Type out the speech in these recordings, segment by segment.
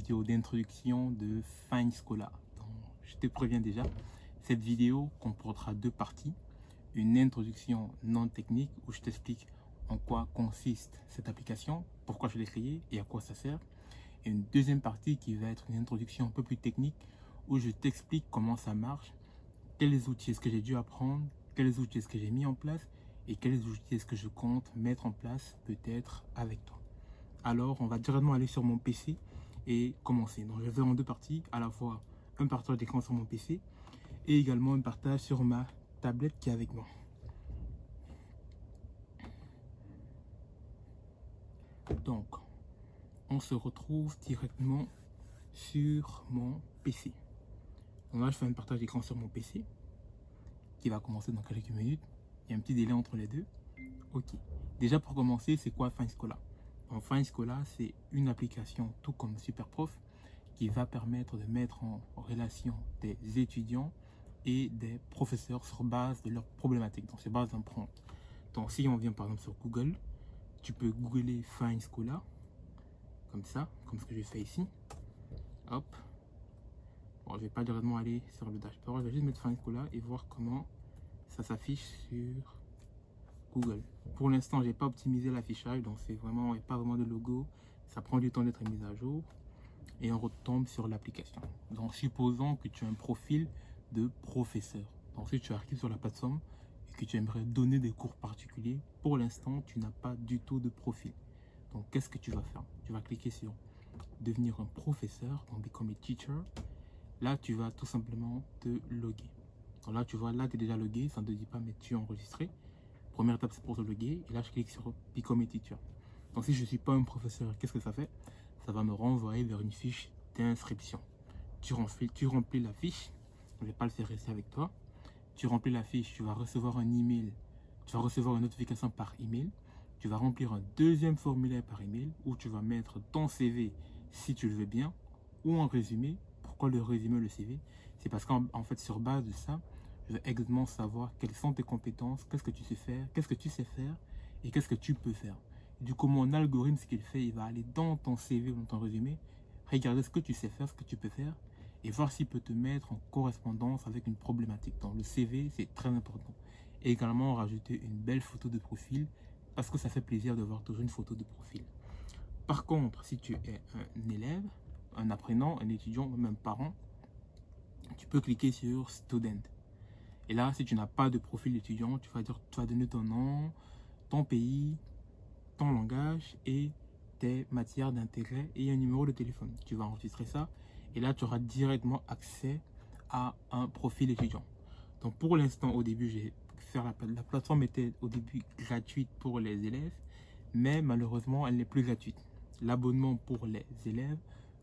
vidéo d'introduction de Fine Scholar. Donc, je te préviens déjà, cette vidéo comportera deux parties. Une introduction non technique où je t'explique en quoi consiste cette application, pourquoi je l'ai créée et à quoi ça sert. Et une deuxième partie qui va être une introduction un peu plus technique où je t'explique comment ça marche, quels outils est-ce que j'ai dû apprendre, quels outils est-ce que j'ai mis en place et quels outils est-ce que je compte mettre en place peut-être avec toi. Alors, on va directement aller sur mon PC et commencer. Donc, je vais faire en deux parties, à la fois un partage d'écran sur mon PC et également un partage sur ma tablette qui est avec moi. Donc, on se retrouve directement sur mon PC. Donc là, je fais un partage d'écran sur mon PC qui va commencer dans quelques minutes. Il y a un petit délai entre les deux. Ok. Déjà, pour commencer, c'est quoi Fine Scholar? Donc, Fine Scholar, c'est une application tout comme SuperProf qui va permettre de mettre en relation des étudiants et des professeurs sur base de leurs problématiques, donc sur base d'un prompt. Donc, si on vient par exemple sur Google, tu peux googler Fine Scholar, comme ça, comme ce que je fais ici. Hop. Bon, je ne vais pas directement aller sur le dashboard, je vais juste mettre Fine Scholar et voir comment ça s'affiche sur Google. Pour l'instant, je n'ai pas optimisé l'affichage, donc c'est vraiment, il n'y a pas vraiment de logo. Ça prend du temps d'être mis à jour. Et on retombe sur l'application. Donc, supposons que tu as un profil de professeur. Donc, si tu arrives sur la plateforme et que tu aimerais donner des cours particuliers, pour l'instant, tu n'as pas du tout de profil. Donc, qu'est-ce que tu vas faire? Tu vas cliquer sur devenir un professeur, donc become a teacher. Là, tu vas tout simplement te loguer. Donc là, tu vois, là, tu es déjà logué, ça ne te dit pas, mais tu es enregistré. Première étape, c'est pour te loguer. Et là, je clique sur become a teacher. Donc, si je ne suis pas un professeur, qu'est-ce que ça fait? Ça va me renvoyer vers une fiche d'inscription. Tu remplis la fiche. Je ne vais pas le faire ici avec toi. Tu remplis la fiche, tu vas recevoir un email. Tu vas recevoir une notification par email. Tu vas remplir un deuxième formulaire par email où tu vas mettre ton CV si tu le veux bien ou un résumé. Pourquoi le résumé, le CV? C'est parce qu'en fait, sur base de ça, je vais exactement savoir quelles sont tes compétences, qu'est-ce que tu sais faire, qu'est-ce que tu sais faire et qu'est-ce que tu peux faire. Du coup, mon algorithme, ce qu'il fait, il va aller dans ton CV ou dans ton résumé, regarder ce que tu sais faire, ce que tu peux faire, et voir s'il peut te mettre en correspondance avec une problématique. Donc, le CV, c'est très important. Et également, rajouter une belle photo de profil, parce que ça fait plaisir de voir toujours une photo de profil. Par contre, si tu es un élève, un apprenant, un étudiant, ou même parent, tu peux cliquer sur Student. Et là, si tu n'as pas de profil d'étudiant, tu vas donner ton nom, ton pays, ton langage et tes matières d'intérêt et un numéro de téléphone. Tu vas enregistrer ça et là tu auras directement accès à un profil étudiant. Donc pour l'instant, au début, la plateforme était au début gratuite pour les élèves, mais malheureusement elle n'est plus gratuite. L'abonnement pour les élèves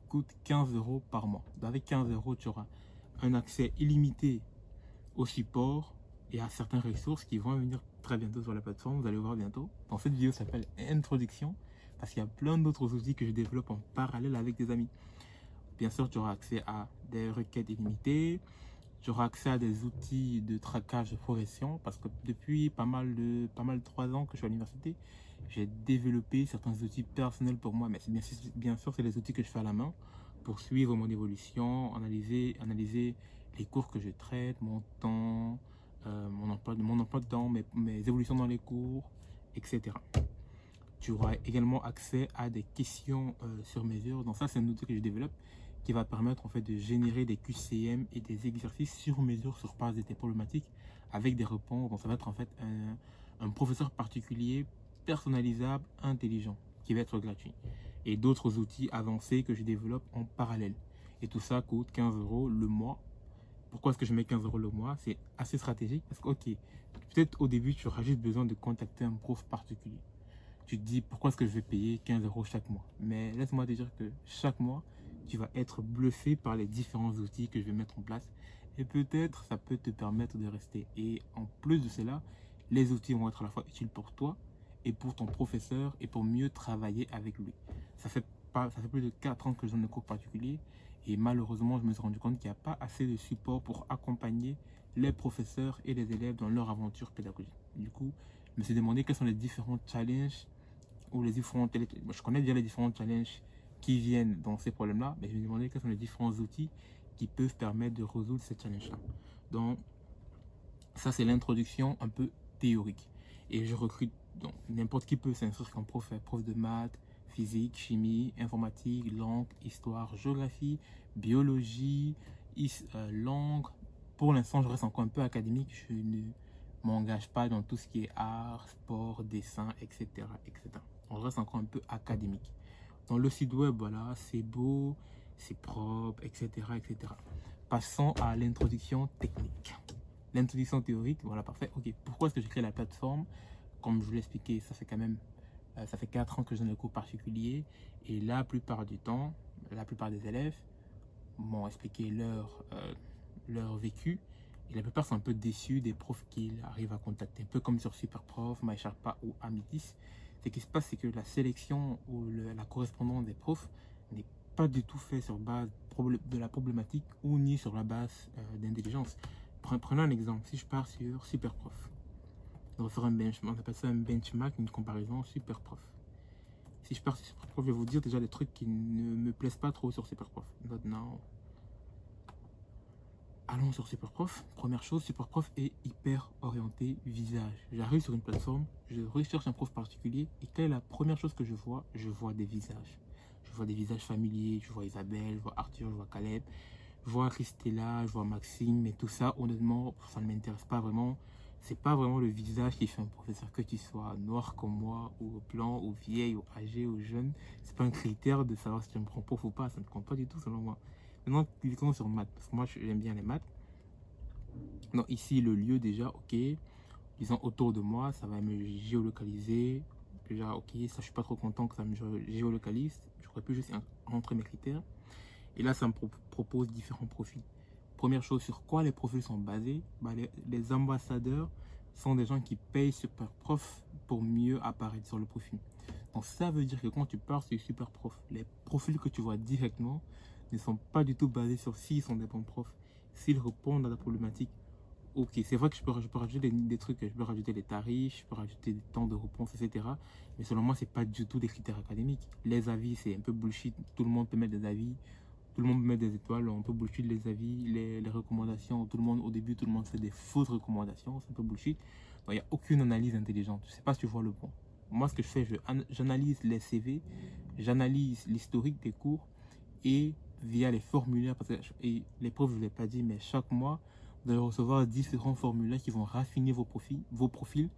coûte 15 € par mois. Donc avec 15 €, tu auras un accès illimité au support et à certaines ressources qui vont venir très bientôt sur la plateforme, vous allez voir bientôt. Dans cette vidéo s'appelle Introduction, parce qu'il y a plein d'autres outils que je développe en parallèle avec des amis. Bien sûr, tu auras accès à des requêtes illimitées, tu auras accès à des outils de traquage de progression, parce que depuis pas mal de 3 ans que je suis à l'université, j'ai développé certains outils personnels pour moi, mais bien sûr, c'est les outils que je fais à la main pour suivre mon évolution, analyser les cours que je traite, mon temps, mon emploi de temps, mes évolutions dans les cours, etc. Tu auras également accès à des questions sur mesure. Donc ça, c'est un outil que je développe qui va permettre en fait de générer des QCM et des exercices sur mesure sur base de tes problématiques avec des réponses. Donc ça va être en fait un professeur particulier, personnalisable, intelligent, qui va être gratuit. Et d'autres outils avancés que je développe en parallèle. Et tout ça coûte 15 € le mois. Pourquoi est-ce que je mets 15 € le mois? C'est assez stratégique parce que, ok, peut-être au début, tu auras juste besoin de contacter un prof particulier. Tu te dis, pourquoi est-ce que je vais payer 15 € chaque mois? Mais laisse-moi te dire que chaque mois, tu vas être bluffé par les différents outils que je vais mettre en place. Et peut-être, ça peut te permettre de rester. Et en plus de cela, les outils vont être à la fois utiles pour toi et pour ton professeur et pour mieux travailler avec lui. Ça fait plus de 4 ans que je donne des cours particuliers. Et malheureusement, je me suis rendu compte qu'il n'y a pas assez de support pour accompagner les professeurs et les élèves dans leur aventure pédagogique. Du coup, je me suis demandé quels sont les différents challenges ou les différents... Je connais déjà les différents challenges qui viennent dans ces problèmes-là, mais je me demandais quels sont les différents outils qui peuvent permettre de résoudre ces challenges-là. Donc, ça, c'est l'introduction un peu théorique. Et je recrute, donc n'importe qui peut s'inscrire comme prof, prof de maths, physique, chimie, informatique, langue, histoire, géographie, biologie, langue. Pour l'instant, je reste encore un peu académique. Je ne m'engage pas dans tout ce qui est art, sport, dessin, etc., etc. On reste encore un peu académique. Dans le site web, voilà, c'est beau, c'est propre, etc., etc. Passons à l'introduction technique. L'introduction théorique, voilà, parfait. Ok, pourquoi est-ce que j'ai créé la plateforme? Comme je vous l'ai expliqué, ça fait quand même, ça fait 4 ans que je donne des cours particuliers. Et la plupart du temps, la plupart des élèves m'ont expliqué leur vécu. Et la plupart sont un peu déçus des profs qu'ils arrivent à contacter. Un peu comme sur Superprof, MySharpa ou Amitis. Ce qui se passe, c'est que la sélection ou la correspondance des profs n'est pas du tout fait sur base de la problématique ou ni sur la base d'intelligence. Prenons un exemple. Si je pars sur Superprof, on va faire un benchmark, on appelle ça un benchmark, une comparaison Superprof. Si je pars sur Superprof, je vais vous dire déjà des trucs qui ne me plaisent pas trop sur Superprof. Not now. Allons sur Superprof. Première chose, Superprof est hyper orienté visage. J'arrive sur une plateforme, je recherche un prof particulier et quelle est la première chose que je vois? Je vois des visages. Je vois des visages familiers, je vois Isabelle, je vois Arthur, je vois Caleb, je vois Christella, je vois Maxime, mais tout ça, honnêtement, ça ne m'intéresse pas vraiment. C'est pas vraiment le visage qui fait un professeur, que tu sois noir comme moi, ou blanc, ou vieille, ou âgé, ou jeune. C'est pas un critère de savoir si tu me prends prof ou pas, ça ne compte pas du tout selon moi. Maintenant, cliquons sur maths, parce que moi j'aime bien les maths. Donc ici, le lieu déjà, ok. Disons autour de moi, ça va me géolocaliser. Déjà, ok, ça je suis pas trop content que ça me géolocalise. J'aurais pu juste rentrer mes critères. Et là, ça me propose différents profils. Première chose, sur quoi les profils sont basés? Bah, les ambassadeurs sont des gens qui payent Superprof pour mieux apparaître sur le profil. Donc ça veut dire que quand tu pars sur Superprof, les profils que tu vois directement ne sont pas du tout basés sur s'ils sont des bons profs, s'ils répondent à la problématique. Ok, c'est vrai que je peux rajouter des trucs, je peux rajouter des tarifs, je peux rajouter des temps de réponse, etc. Mais selon moi, c'est pas du tout des critères académiques. Les avis, c'est un peu bullshit. Tout le monde peut mettre des avis. Tout le monde peut mettre des étoiles, on peut bullshit les avis, les recommandations. Tout le monde, au début, tout le monde fait des fausses recommandations, c'est un peu bullshit. Il n'y a aucune analyse intelligente. Je ne sais pas si tu vois le point. Moi, ce que je fais, j'analyse les CV, j'analyse l'historique des cours et via les formulaires, parce que et les profs, je ne l'ai pas dit, mais chaque mois, vous allez recevoir différents formulaires qui vont raffiner vos profils.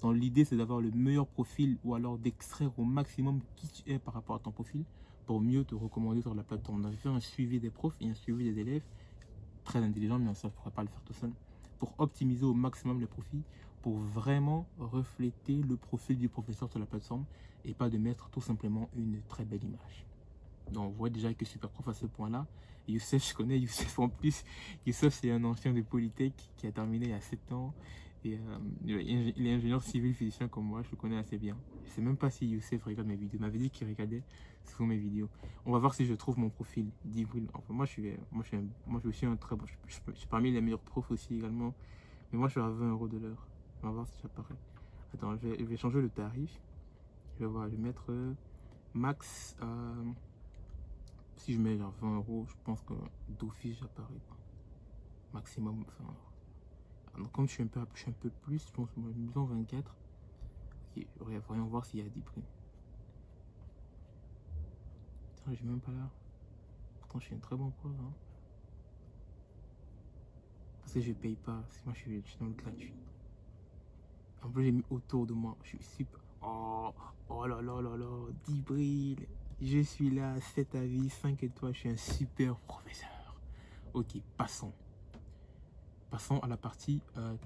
Donc, l'idée, c'est d'avoir le meilleur profil ou alors d'extraire au maximum qui tu es par rapport à ton profil pour mieux te recommander sur la plateforme. Donc, je fais un suivi des profs et un suivi des élèves très intelligent, mais ça, je ne pourrais pas le faire tout seul, pour optimiser au maximum les profils, pour vraiment refléter le profil du professeur sur la plateforme et pas de mettre tout simplement une très belle image. Donc, vous voyez déjà que Superprof à ce point-là. Youssef, je connais Youssef en plus. Youssef, c'est un ancien de Polytech qui a terminé il y a 7 ans. Et il est ingénieur civil physicien comme moi, je le connais assez bien. Je ne sais même pas si Youssef regarde mes vidéos. Il m'avait dit qu'il regardait souvent mes vidéos. On va voir si je trouve mon profil d'Ivril. Enfin, moi, je suis aussi un très bon. Je suis parmi les meilleurs profs aussi également. Mais moi, je suis à 20 € de l'heure. On va voir si ça apparaît. Attends, je vais changer le tarif. Je vais mettre max. Si je mets genre 20 €, je pense que d'office, j'apparais pas. Maximum 20 €. Donc, comme je suis un peu plus, je pense que disons 24. Ok, voyons voir s'il y a 10 prix. Putain, j'ai même pas là. Pourtant, je suis un très bon prof. Hein. Parce que je paye pas. Moi, je suis dans le gratuit. En plus, j'ai mis autour de moi. Je suis super. Oh là là là là. Djibril. Je suis là, 7 avis, 5 étoiles. Je suis un super professeur. Ok, passons. Passons à la partie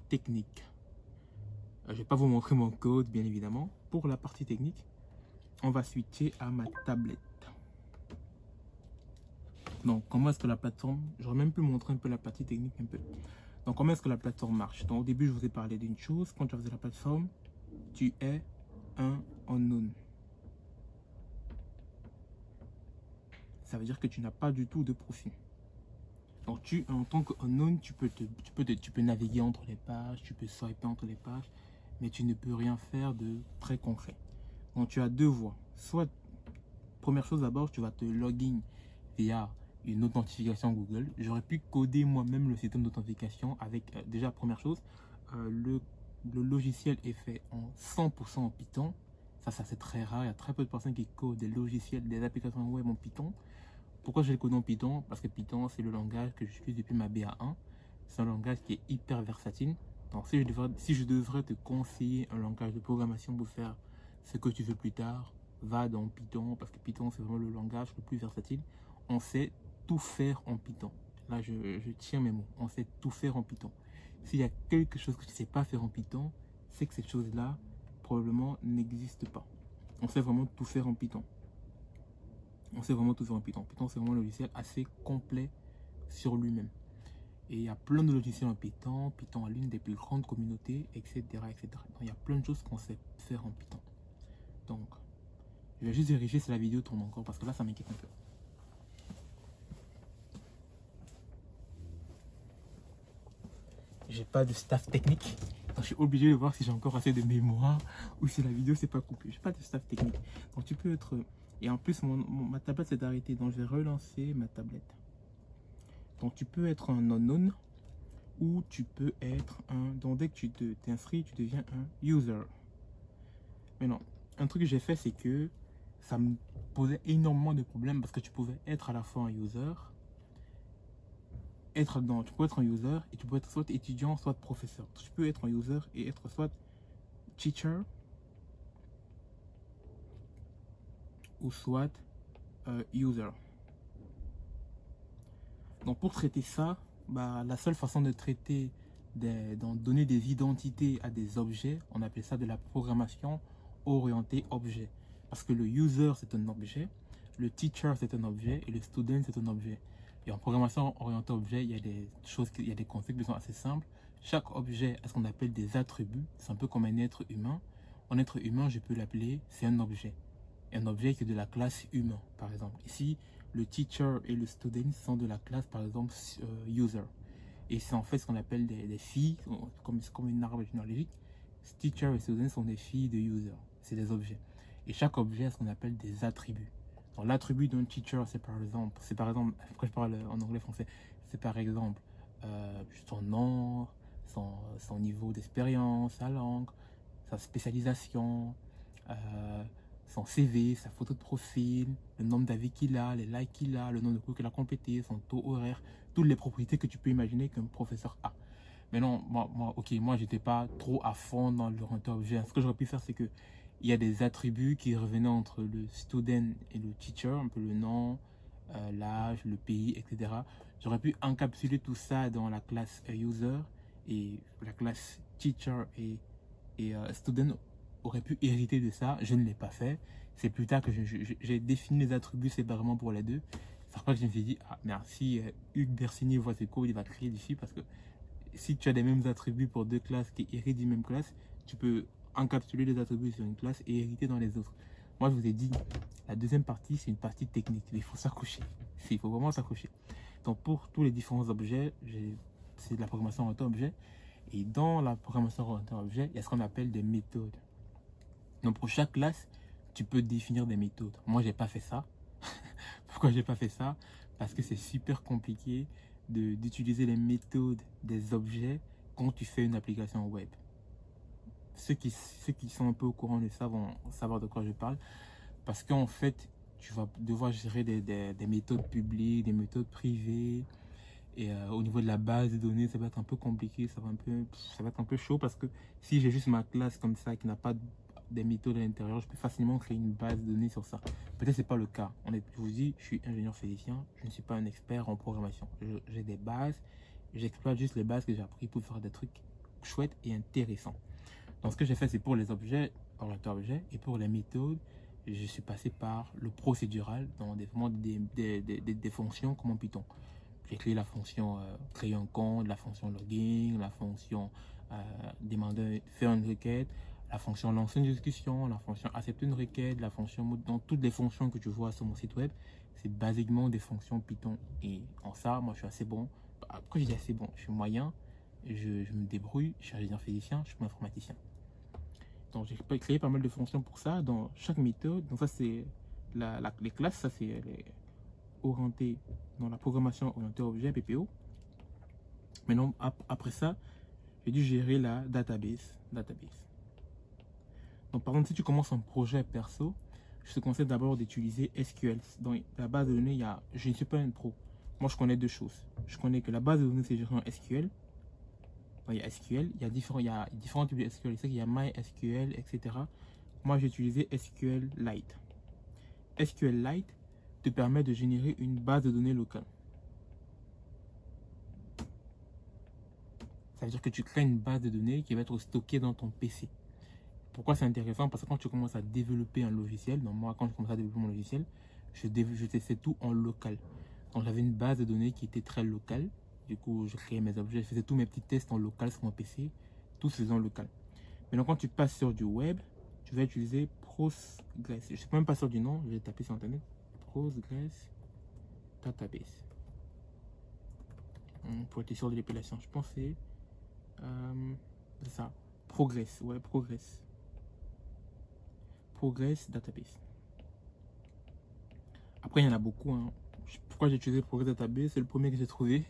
technique. Je ne vais pas vous montrer mon code, bien évidemment. Pour la partie technique, on va switcher à ma tablette. Donc, comment est-ce que la plateforme... J'aurais même pu montrer un peu la partie technique un peu. Donc, comment est-ce que la plateforme marche? Donc, au début, je vous ai parlé d'une chose. Quand tu as fait la plateforme, tu es un unknown. Ça veut dire que tu n'as pas du tout de profil. Donc, en tant qu'unknown, tu peux naviguer entre les pages, tu peux swiper entre les pages, mais tu ne peux rien faire de très concret. Donc, tu as deux voies. Soit première chose d'abord, tu vas te login via une authentification Google. J'aurais pu coder moi-même le système d'authentification avec, déjà, première chose, le logiciel est fait en 100% en Python. Ça c'est très rare. Il y a très peu de personnes qui codent des logiciels, des applications web en Python. Pourquoi je le code en Python? Parce que Python, c'est le langage que j'utilise depuis ma BA1. C'est un langage qui est hyper versatile. Donc, si je devrais te conseiller un langage de programmation pour faire ce que tu veux plus tard, va dans Python, parce que Python, c'est vraiment le langage le plus versatile. On sait tout faire en Python. Là, je tiens mes mots. On sait tout faire en Python. S'il y a quelque chose que tu ne sais pas faire en Python, c'est que cette chose-là, probablement, n'existe pas. On sait vraiment tout faire en Python. On sait vraiment tout faire en Python. Python, c'est vraiment un logiciel assez complet sur lui-même. Et il y a plein de logiciels en Python. Python a l'une des plus grandes communautés, etc., etc. Donc, il y a plein de choses qu'on sait faire en Python. Donc, je vais juste vérifier si la vidéo tourne encore, parce que là, ça m'inquiète un peu. J'ai pas de staff technique. Donc, je suis obligé de voir si j'ai encore assez de mémoire ou si la vidéo s'est pas coupée. J'ai pas de staff technique. Donc, tu peux être... Et en plus, ma tablette s'est arrêtée. Donc, je vais relancer ma tablette. Donc, tu peux être un unknown ou tu peux être un... Donc, dès que tu t'inscris, tu deviens un user. Mais non, un truc que j'ai fait, c'est que ça me posait énormément de problèmes parce que tu pouvais être à la fois un user, tu peux être un user et tu peux être soit étudiant, soit professeur. Tu peux être un user et être soit teacher ou soit user. Donc pour traiter ça, la seule façon de traiter, d'en donner des identités à des objets, on appelle ça de la programmation orientée objet. Parce que le user c'est un objet, le teacher c'est un objet et le student c'est un objet. Et en programmation orientée objet, il y a des choses, il y a des concepts qui sont assez simples. Chaque objet a ce qu'on appelle des attributs. C'est un peu comme un être humain. Un être humain, je peux l'appeler, c'est un objet. Un objet qui est de la classe humain, par exemple. Ici, le teacher et le student sont de la classe, par exemple, user. Et c'est en fait ce qu'on appelle des filles, comme une arbre généalogique. Teacher et student sont des filles de user. C'est des objets. Et chaque objet a ce qu'on appelle des attributs. L'attribut d'un teacher, c'est par exemple, quand je parle en anglais-français, c'est par exemple son nom, son niveau d'expérience, sa langue, sa spécialisation, son CV, sa photo de profil, le nombre d'avis qu'il a, les likes qu'il a, le nombre de cours qu'il a complété, son taux horaire, toutes les propriétés que tu peux imaginer qu'un professeur a. Mais non, moi j'étais pas trop à fond dans l'orientation objet. Ce que j'aurais pu faire, c'est que il y a des attributs qui revenaient entre le student et le teacher, un peu le nom, l'âge, le pays, etc. J'aurais pu encapsuler tout ça dans la classe user et la classe teacher et student aurait pu hériter de ça. Je ne l'ai pas fait. C'est plus tard que j'ai défini les attributs séparément pour les deux. C'est après que je me suis dit, ah merci, Hugues Bersini voit ce code, il va créer dessus parce que si tu as les mêmes attributs pour deux classes qui héritent d'une même classe, tu peux encapsuler les attributs sur une classe et hériter dans les autres. Moi, je vous ai dit, la deuxième partie, c'est une partie technique. Il faut s'accrocher. Il faut vraiment s'accrocher. Donc, pour tous les différents objets, c'est de la programmation orientée objet. Et dans la programmation orientée objet, il y a ce qu'on appelle des méthodes. Donc, pour chaque classe, tu peux définir des méthodes. Moi, j'ai pas fait ça. Pourquoi j'ai pas fait ça? Parce que c'est super compliqué d'utiliser les méthodes des objets quand tu fais une application web. Ceux qui sont un peu au courant de ça vont savoir de quoi je parle. Parce qu'en fait, tu vas devoir gérer des méthodes publiques, des méthodes privées. Et au niveau de la base de données, ça va être un peu compliqué, ça va être un peu chaud. Parce que si j'ai juste ma classe comme ça, qui n'a pas des méthodes à l'intérieur, je peux facilement créer une base de données sur ça. Peut-être c'est pas le cas. Je vous dis, je suis ingénieur physicien, je ne suis pas un expert en programmation. J'ai des bases, j'exploite juste les bases que j'ai appris pour faire des trucs chouettes et intéressants. Donc ce que j'ai fait, c'est pour les objets, orientés objets, et pour les méthodes, je suis passé par le procédural, dans des fonctions comme en Python. J'ai créé la fonction créer un compte, la fonction login, la fonction faire une requête, la fonction lancer une discussion, la fonction accepter une requête, la fonction donc toutes les fonctions que tu vois sur mon site web, c'est basiquement des fonctions Python. Et en ça, moi je suis assez bon. Pourquoi je dis assez bon? Je suis moyen, je me débrouille, je suis ingénieur physicien, je suis pas informaticien. Donc j'ai créé pas mal de fonctions pour ça dans chaque méthode. Donc ça c'est les classes, ça c'est orienté dans la programmation orientée objet, PPO. Maintenant, après ça, j'ai dû gérer la database. Donc, par exemple, si tu commences un projet perso, je te conseille d'abord d'utiliser SQL. Dans la base de données, je ne suis pas un pro. Moi, je connais deux choses. Je connais que la base de données, c'est géré en SQL. Il y a SQL, il y a différents types de SQL. Il y a MySQL, etc. Moi, j'ai utilisé SQLite. SQLite te permet de générer une base de données locale. Ça veut dire que tu crées une base de données qui va être stockée dans ton PC. Pourquoi c'est intéressant? Parce que quand tu commences à développer un logiciel, donc moi, quand je commence à développer mon logiciel, je testais tout en local. Donc j'avais une base de données qui était très locale. Du coup, je créais mes objets, je faisais tous mes petits tests en local sur mon PC, tout se faisait en local. Maintenant, quand tu passes sur du web, tu vas utiliser Postgres. Je ne suis même pas sûr du nom, je vais taper sur internet. Postgres Database. Pour être sûr de l'épellation, je pense que c'est ça. Progress, ouais, Progress Database. Après, il y en a beaucoup. Hein. Pourquoi j'ai utilisé Progress Database? C'est le premier que j'ai trouvé.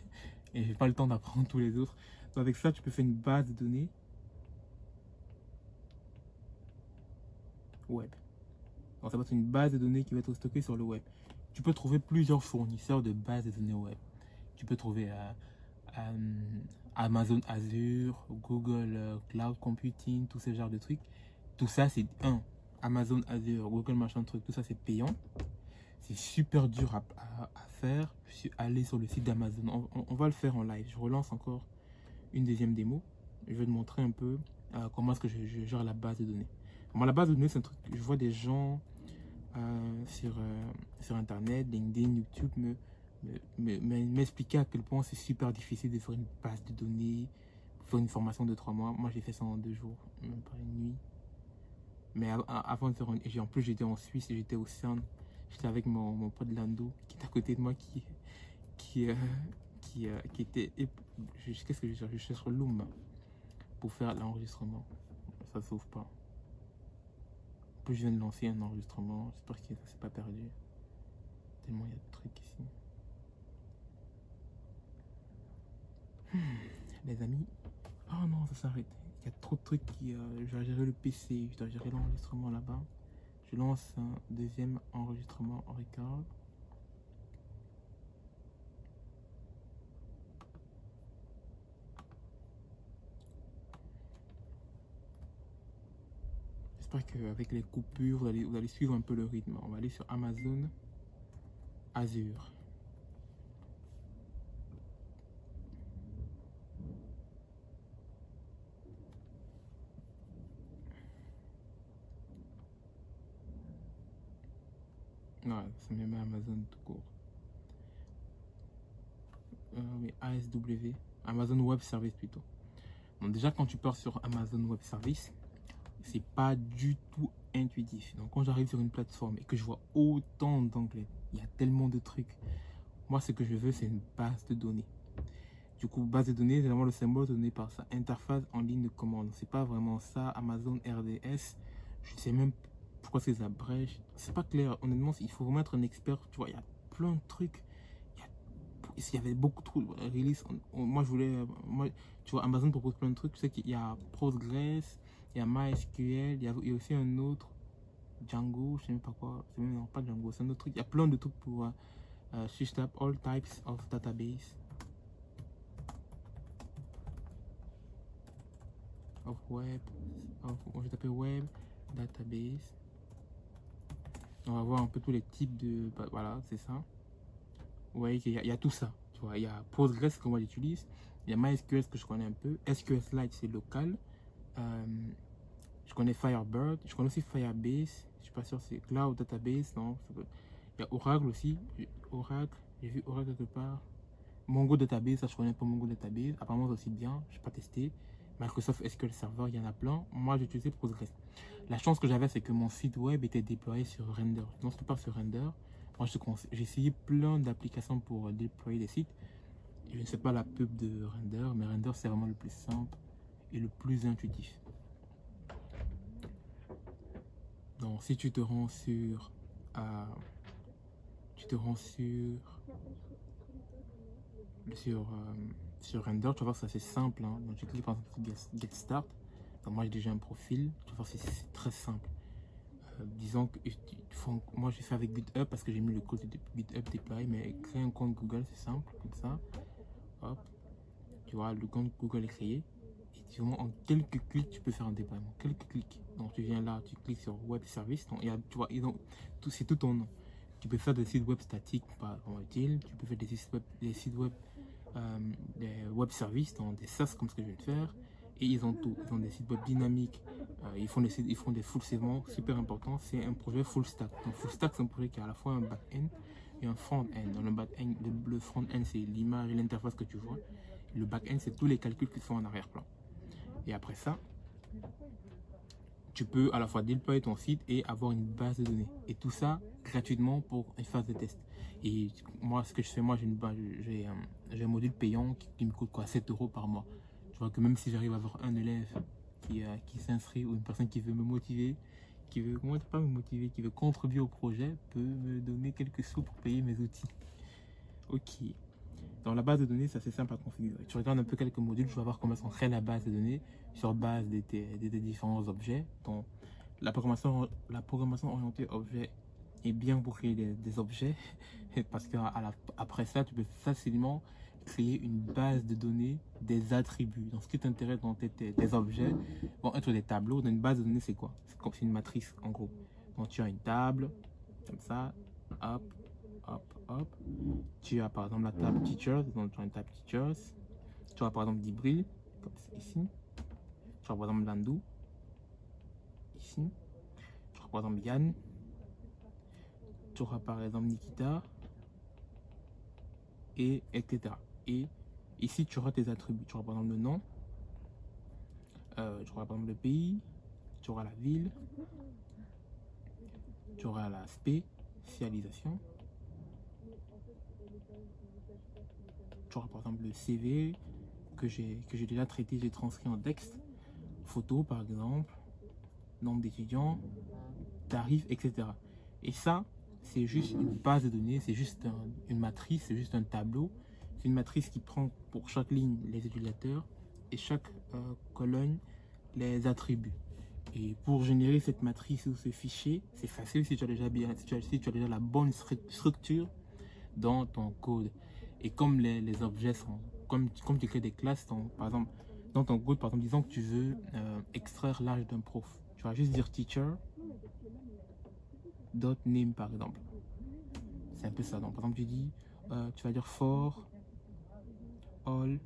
Et j'ai pas le temps d'apprendre tous les autres. Donc avec ça, tu peux faire une base de données web. Donc ça va être une base de données qui va être stockée sur le web. Tu peux trouver plusieurs fournisseurs de bases de données web. Tu peux trouver Amazon Azure, Google Cloud Computing, tous ces genres de trucs. Tout ça, c'est Amazon Azure, Google machin truc, tout ça c'est payant. C'est super dur à faire. Je suis allé sur le site d'Amazon. On va le faire en live. Je relance encore une deuxième démo. Je vais te montrer un peu comment est-ce que je gère la base de données. Moi, la base de données, c'est un truc. Je vois des gens sur Internet, LinkedIn, YouTube m'expliquer à quel point c'est super difficile de faire une base de données, faire une formation de 3 mois. Moi, j'ai fait ça en 2 jours, même pas une nuit. Mais avant de faire en plus, j'étais en Suisse et j'étais au CERN. J'étais avec mon pote Lando qui est à côté de moi qui était. Qu'est-ce que je cherche? Je cherche Loom pour faire l'enregistrement. Ça s'ouvre pas. En plus, je viens de lancer un enregistrement. J'espère que ça s'est pas perdu. Tellement il y a de trucs ici. Les amis. Oh non, ça s'arrête. Il y a trop de trucs je dois gérer le PC, je dois gérer l'enregistrement là-bas. Je lance un deuxième enregistrement en record. J'espère qu'avec les coupures, vous allez suivre un peu le rythme. On va aller sur Amazon Azure. Ouais, ça me met Amazon tout court. Oui, ASW, Amazon Web Service plutôt. Donc déjà quand tu pars sur Amazon Web Service, c'est pas du tout intuitif. Donc quand j'arrive sur une plateforme et que je vois autant d'anglais, il y a tellement de trucs. Moi ce que je veux c'est une base de données. Du coup base de données c'est vraiment le symbole donné par ça. Interface en ligne de commande. C'est pas vraiment ça. Amazon RDS. Je sais même pourquoi c'est ça brèche. C'est pas clair. Honnêtement il faut vraiment être un expert. Tu vois il y a plein de trucs. Il y avait beaucoup trop de release. Moi, je voulais. Tu vois, Amazon propose plein de trucs. Tu sais qu'il y a Postgres, il y a MySQL, il y a aussi un autre, Django, je sais même pas quoi. C'est même non, pas Django, c'est un autre truc. Il y a plein de trucs pour switch up all types of database. Of web. Je vais taper web database. On va voir un peu tous les types de. Bah, voilà, c'est ça. Vous voyez qu'il y a tout ça. Tu vois, il y a Postgres que moi j'utilise. Il y a MySQL que je connais un peu. SQLite c'est local. Je connais Firebird. Je connais aussi Firebase. Je suis pas sûr c'est Cloud Database. Non. Il y a Oracle aussi. Oracle. J'ai vu Oracle quelque part. Mongo Database. Ça je connais pas Mongo Database. Apparemment c'est aussi bien. Je n'ai pas testé. Microsoft SQL Server. Il y en a plein. Moi j'ai utilisé Postgres. La chance que j'avais c'est que mon site web était déployé sur Render. Non, c'était pas sur Render. Moi, j'ai essayé plein d'applications pour déployer des sites. Je ne sais pas la pub de Render, mais Render, c'est vraiment le plus simple et le plus intuitif. Donc, si tu te rends sur tu te rends sur Render, tu vas voir, c'est assez simple. Hein. Donc tu cliques par exemple sur Get Start. Donc moi j'ai déjà un profil, tu vas voir, c'est très simple. Disons que moi j'ai fait avec GitHub parce que j'ai mis le code de GitHub déployé, mais créer un compte Google c'est simple, comme ça. Hop, tu vois, le compte Google est créé. Et vraiment, en quelques clics, tu peux faire un déploiement. Quelques clics. Donc tu viens là, tu cliques sur Web Service. Donc, tu vois, c'est tout ton nom. Tu peux faire des sites web statiques, pas utile. Tu peux faire des sites web, des web services, donc des SaaS comme ce que je viens de faire. Et ils ont tout. Ils ont des sites web dynamiques. Ils font des full segments, super important. C'est un projet full stack. Donc full stack, c'est un projet qui a à la fois un back-end et un front-end. Dans le front-end, c'est l'image et l'interface que tu vois. Le back-end, c'est tous les calculs qui se font en arrière-plan. Et après ça, tu peux à la fois déployer ton site et avoir une base de données. Et tout ça gratuitement pour une phase de test. Et moi, ce que je fais, moi, j'ai un module payant qui me coûte quoi, 7 € par mois. Je vois que même si j'arrive à avoir un élève qui s'inscrit ou une personne qui veut me motiver, qui veut contribuer au projet, peut me donner quelques sous pour payer mes outils. Ok. Dans la base de données, c'est assez simple à configurer. Tu regardes un peu quelques modules, tu vas voir comment on crée la base de données sur base des différents objets. Donc, la programmation orientée objet est bien pour créer des objets parce qu'après ça, tu peux facilement créer une base de données des attributs. Donc, ce qui t'intéresse dans tes objets vont être des tableaux. Dans une base de données, c'est quoi? C'est une matrice, en gros. Donc, tu as une table, comme ça, hop, hop, hop. Tu as par exemple la table Teachers, donc tu as une table Teachers. Tu as par exemple Dibril, comme ici. Tu as par exemple Landou, ici. Tu as par exemple Yann. Tu auras par exemple Nikita, et etc. Et ici, tu auras tes attributs. Tu auras par exemple le nom, tu auras par exemple le pays, tu auras la ville, tu auras la spécialisation, tu auras par exemple le CV que j'ai déjà traité, j'ai transcrit en texte, photo par exemple, nombre d'étudiants, tarifs, etc. Et ça, c'est juste une base de données, c'est juste une matrice, c'est juste un tableau. C'est une matrice qui prend pour chaque ligne les utilisateurs et chaque colonne les attributs. Et pour générer cette matrice ou ce fichier, c'est facile si tu as déjà la bonne structure dans ton code. Et comme les objets sont, comme tu crées des classes, par exemple, dans ton code, par exemple, disons que tu veux extraire l'âge d'un prof. Tu vas juste dire teacher .name par exemple. C'est un peu ça. Donc par exemple tu dis, tu vas dire for all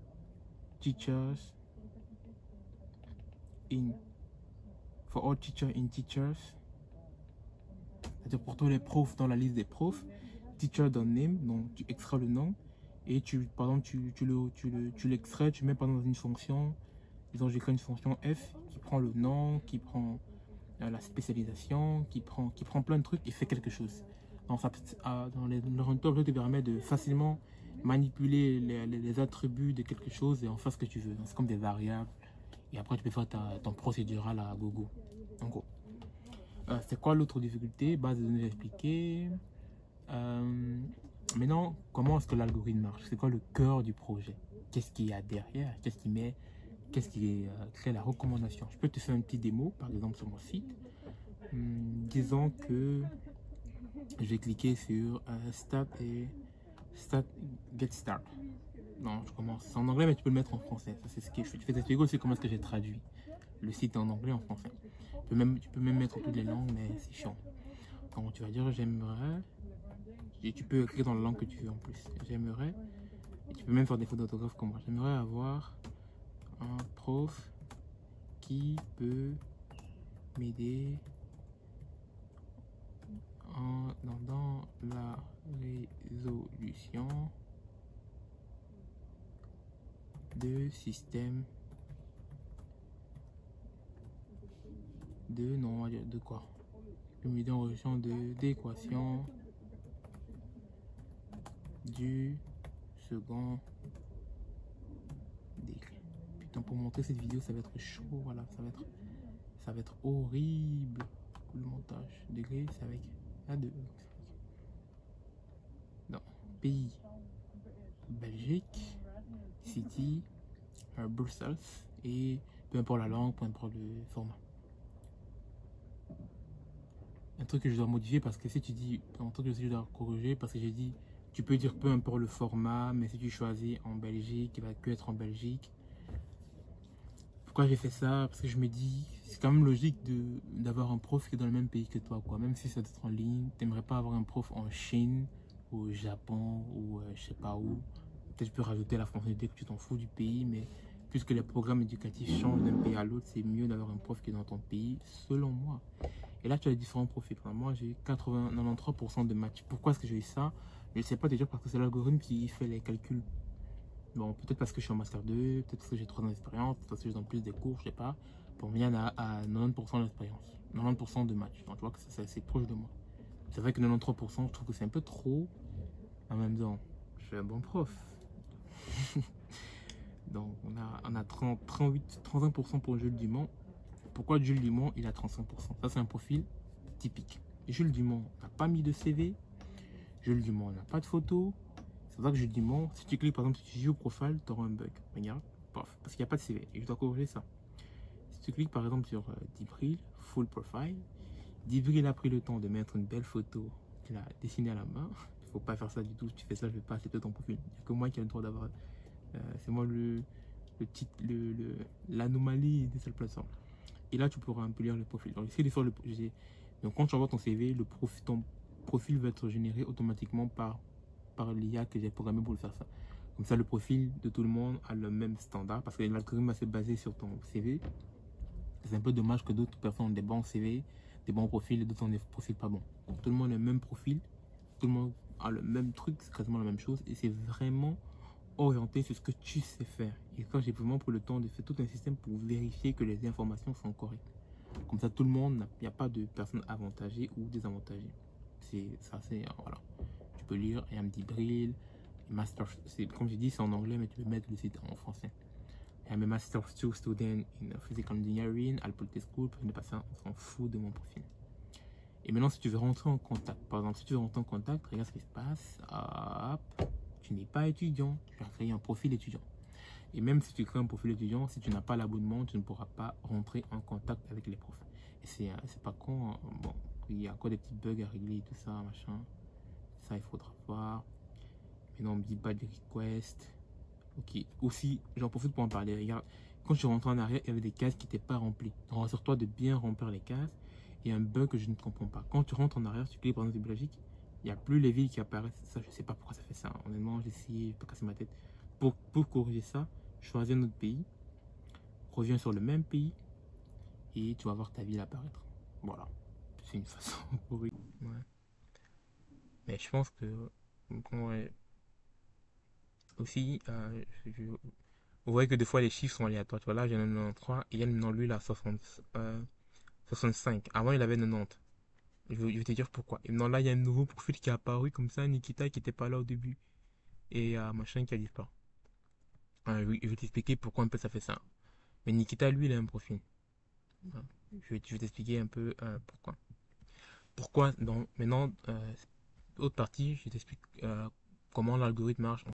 teachers in teachers. C'est-à-dire pour tous les profs dans la liste des profs, teacher.name, donc tu extrais le nom et par exemple tu l'extrais, tu mets par exemple dans une fonction, disons j'ai créé une fonction f qui prend le nom, qui prend la spécialisation, qui prend plein de trucs et fait quelque chose. Donc le runtime te permet de facilement manipuler les attributs de quelque chose et en faire ce que tu veux. C'est comme des variables. Et après tu peux faire ton procédural à gogo. En gros. C'est quoi l'autre difficulté? Base de données expliquée. Maintenant, comment est-ce que l'algorithme marche? C'est quoi le cœur du projet? Qu'est-ce qu'il y a derrière? Qu'est-ce qui crée la recommandation? Je peux te faire un petit démo, par exemple, sur mon site. Disons que je vais cliquer sur Start Get Start. Non, je commence en anglais, mais tu peux le mettre en français. Ça, c'est ce que je fais t'expliquer aussi comment est-ce que j'ai traduit le site en anglais en français. Tu peux même mettre toutes les langues, mais c'est chiant. Donc tu vas dire j'aimerais, et tu peux écrire dans la langue que tu veux en plus. J'aimerais, et tu peux même faire des fautes d'autographe comme moi. J'aimerais avoir un prof qui peut m'aider dans la résolution de système de quoi? Peut m'aider en résolution d'équation du second degré. Putain, pour monter cette vidéo, ça va être chaud, voilà, ça va être horrible. Le montage degré, c'est avec Là, non, pays, Belgique, City, Bruxelles, et peu importe la langue, peu importe le format. Un truc que je dois modifier parce que si tu dis, un truc que je dois corriger parce que j'ai dit, tu peux dire peu importe le format, mais si tu choisis en Belgique, il va que être en Belgique. Pourquoi j'ai fait ça? Parce que je me dis, c'est quand même logique d'avoir un prof qui est dans le même pays que toi, quoi. Même si ça doit être en ligne, t'aimerais pas avoir un prof en Chine, ou au Japon, ou je sais pas où. Peut-être tu peux rajouter la fonctionnalité que tu t'en fous du pays, mais puisque les programmes éducatifs changent d'un pays à l'autre, c'est mieux d'avoir un prof qui est dans ton pays, selon moi. Et là, tu as les différents profils. Moi, j'ai eu 93% de matchs. Pourquoi est-ce que j'ai eu ça? Je ne sais pas déjà parce que c'est l'algorithme qui fait les calculs. Bon, peut-être parce que je suis en Master 2, peut-être parce que j'ai 3 ans d'expérience, peut-être parce que je donne plus des cours, je sais pas. Pour moi, il y en a à 90% d'expérience, 90% de matchs. Donc, tu vois que c'est assez proche de moi. C'est vrai que 93%, je trouve que c'est un peu trop. En même temps, je suis un bon prof. Donc, on a 35% pour Jules Dumont. Pourquoi Jules Dumont, il a 35%? Ça, c'est un profil typique. Jules Dumont n'a pas mis de CV. Jules Dumont n'a pas de photo. C'est pour ça que Jules Dumont, si tu cliques par exemple, si tu joues au profil, tu auras un bug. Regarde, paf, parce qu'il n'y a pas de CV. Et je dois corriger ça. Si tu cliques par exemple sur Dibril, full profile, Dibril a pris le temps de mettre une belle photo qu'il a dessinée à la main. Il ne faut pas faire ça du tout. Si tu fais ça, je ne vais pas accepter ton profil. Il n'y a que moi qui ai le droit d'avoir. C'est moi l'anomalie de cette plateforme. Et là, tu pourras un peu lire le profil. Donc, j'essaie de faire donc, quand tu envoies ton CV, ton profil va être généré automatiquement par l'IA que j'ai programmé pour le faire ça. Comme ça, le profil de tout le monde a le même standard parce que l'algorithme va se baser sur ton CV. C'est un peu dommage que d'autres personnes ont des bons CV, des bons profils et d'autres ont des profils pas bons. Donc, tout le monde a le même profil, tout le monde a le même truc, c'est quasiment la même chose et c'est vraiment orienté sur ce que tu sais faire. Et quand j'ai vraiment pris le temps de faire tout un système pour vérifier que les informations sont correctes. Comme ça, tout le monde, il n'y a pas de personnes avantagées ou désavantagées. C'est ça, c'est voilà. Tu peux lire AMD Brill, Master, comme j'ai dit, c'est en anglais, mais tu peux mettre le site en français. I'm a Master 2 student in Physical Engineering, à Polytechnic School, pour ne pas ça, on s'en fout de mon profil. Et maintenant, si tu veux rentrer en contact, par exemple, si tu veux rentrer en contact, regarde ce qui se passe. Hop. Tu n'es pas étudiant, tu as créé un profil étudiant. Et même si tu crées un profil étudiant, si tu n'as pas l'abonnement, tu ne pourras pas rentrer en contact avec les profs. Et c'est pas con, hein. Bon, il y a encore des petits bugs à régler et tout ça, machin. Ça, il faudra voir. Mais non, on me dit pas de request. Ok, aussi, j'en profite pour en parler. Regarde, quand je suis rentré en arrière, il y avait des cases qui n'étaient pas remplies. Donc, rassure-toi de bien remplir les cases. Et un bug que je ne comprends pas. Quand tu rentres en arrière, tu cliques par exemple sur Belgique, il n'y a plus les villes qui apparaissent. Ça, je sais pas pourquoi ça fait ça. Honnêtement, j'ai essayé, je peux casser ma tête. Pour corriger ça, choisis un autre pays, reviens sur le même pays et tu vas voir ta ville apparaître. Voilà. C'est une façon pour ouais. Mais je pense que ouais. Aussi, vous voyez que des fois les chiffres sont aléatoires. Tu vois, là, j'ai 93 et il y a maintenant lui là 65. Avant, il avait 90. Je vais te dire pourquoi. Et maintenant, là, il y a un nouveau profil qui est apparu comme ça, Nikita, qui n'était pas là au début. Et machin qui a disparu. Je vais t'expliquer pourquoi un peu ça fait ça. Mais Nikita, lui, il a un profil. Je vais t'expliquer un peu pourquoi. Pourquoi, donc, maintenant, autre partie, je t'explique comment l'algorithme marche.